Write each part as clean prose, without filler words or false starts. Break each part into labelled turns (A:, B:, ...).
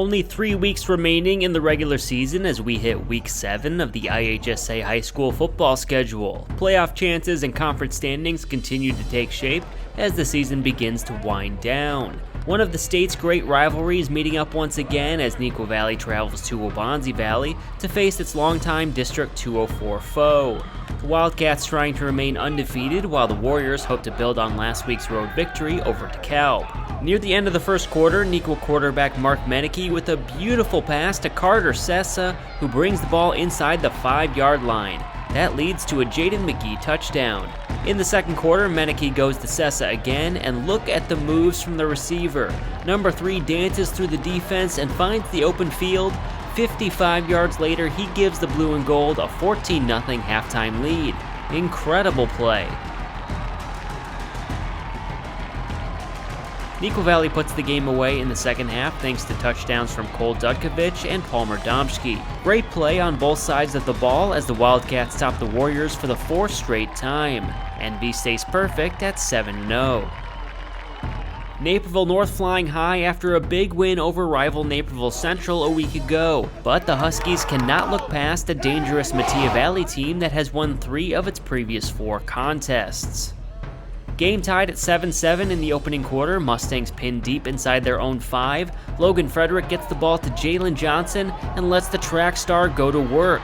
A: Only 3 weeks remaining in the regular season as we hit week 7 of the IHSA high school football schedule. Playoff chances and conference standings continue to take shape as the season begins to wind down. One of the state's great rivalries meeting up once again as Neuqua Valley travels to Oblong Valley to face its longtime District 204 foe. The Wildcats trying to remain undefeated while the Warriors hope to build on last week's road victory over DeKalb. Near the end of the first quarter, Neuqua quarterback Mark Metea with a beautiful pass to Carter Sessa, who brings the ball inside the 5-yard line. That leads to a Jaden McGee touchdown. In the second quarter, Metea goes to Sessa again, and look at the moves from the receiver. Number 3 dances through the defense and finds the open field. 55 yards later, he gives the blue and gold a 14-0 halftime lead. Incredible play. Neuqua Valley puts the game away in the second half thanks to touchdowns from Cole Dudkovich and Palmer Domsky. Great play on both sides of the ball as the Wildcats top the Warriors for the 4th straight time. NV stays perfect at 7-0. Naperville North flying high after a big win over rival Naperville Central a week ago, but the Huskies cannot look past a dangerous Metea Valley team that has won 3 of its previous 4 contests. Game tied at 7-7 in the opening quarter, Mustangs pinned deep inside their own 5. Logan Frederick gets the ball to Jalen Johnson and lets the track star go to work.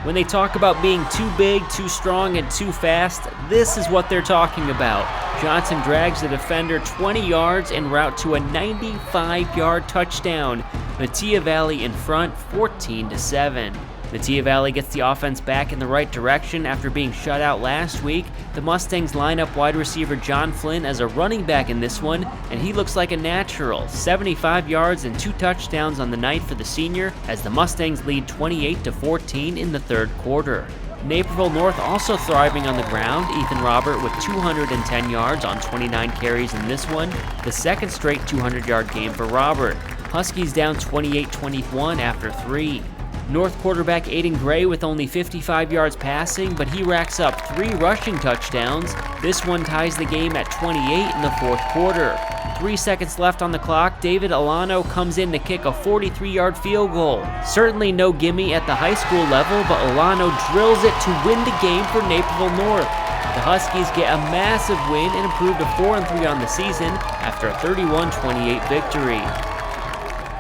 A: When they talk about being too big, too strong, and too fast, this is what they're talking about. Johnson drags the defender 20 yards en route to a 95-yard touchdown. Metea Valley in front, 14-7. Metea Valley gets the offense back in the right direction after being shut out last week. The Mustangs line up wide receiver John Flynn as a running back in this one, and he looks like a natural. 75 yards and 2 touchdowns on the night for the senior as the Mustangs lead 28-14 in the third quarter. Naperville North also thriving on the ground. Ethan Robert with 210 yards on 29 carries in this one, the second straight 200-yard game for Robert. Huskies down 28-21 after 3. North quarterback Aiden Gray with only 55 yards passing, but he racks up 3 rushing touchdowns. This one ties the game at 28 in the fourth quarter. 3 seconds left on the clock, David Alano comes in to kick a 43-yard field goal. Certainly no gimme at the high school level, but Alano drills it to win the game for Naperville North. The Huskies get a massive win and improve to 4-3 on the season after a 31-28 victory.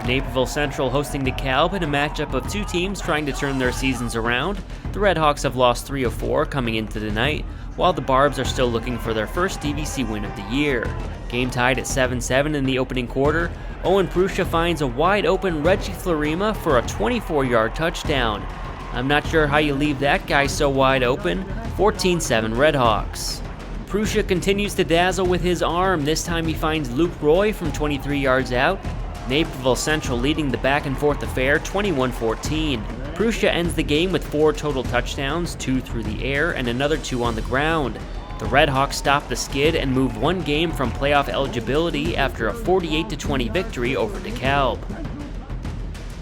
A: Naperville Central hosting DeKalb in a matchup of 2 teams trying to turn their seasons around. The Redhawks have lost 3 of 4 coming into the night, while the Barbs are still looking for their first DVC win of the year. Game tied at 7-7 in the opening quarter. Owen Prussia finds a wide open Reggie Florima for a 24-yard touchdown. I'm not sure how you leave that guy so wide open. 14-7 Redhawks. Prussia continues to dazzle with his arm. This time he finds Luke Roy from 23 yards out. Naperville Central leading the back-and-forth affair 21-14. Prussia ends the game with 4 total touchdowns, 2 through the air and another 2 on the ground. The Redhawks stopped the skid and moved 1 game from playoff eligibility after a 48-20 victory over DeKalb.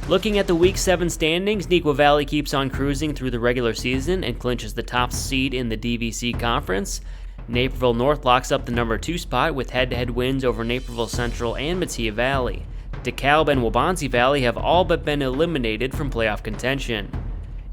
A: Looking at the Week 7 standings, Neuqua Valley keeps on cruising through the regular season and clinches the top seed in the DVC Conference. Naperville North locks up the number 2 spot with head-to-head wins over Naperville Central and Metea Valley. DeKalb and Waubonsie Valley have all but been eliminated from playoff contention.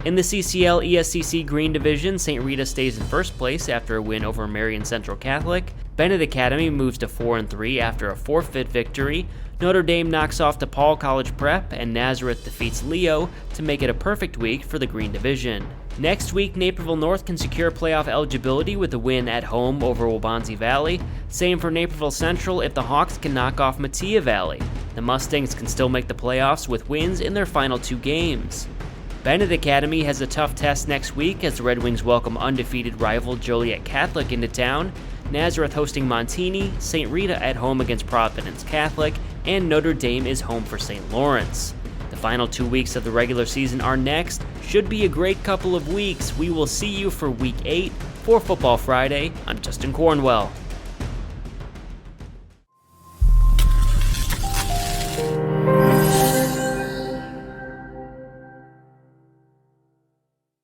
A: In the CCL ESCC Green Division, St. Rita stays in first place after a win over Marion Central Catholic. Bennett Academy moves to 4-3 after a forfeit victory. Notre Dame knocks off DePaul College Prep, and Nazareth defeats Leo to make it a perfect week for the Green Division. Next week, Naperville North can secure playoff eligibility with a win at home over Waubonsie Valley. Same for Naperville Central if the Hawks can knock off Metea Valley. The Mustangs can still make the playoffs with wins in their final 2 games. Bennett Academy has a tough test next week as the Red Wings welcome undefeated rival Joliet Catholic into town. Nazareth hosting Montini, St. Rita at home against Providence Catholic, and Notre Dame is home for St. Lawrence. The final 2 weeks of the regular season are next. Should be a great couple of weeks. We will see you for Week 8 for Football Friday. I'm Justin Cornwell.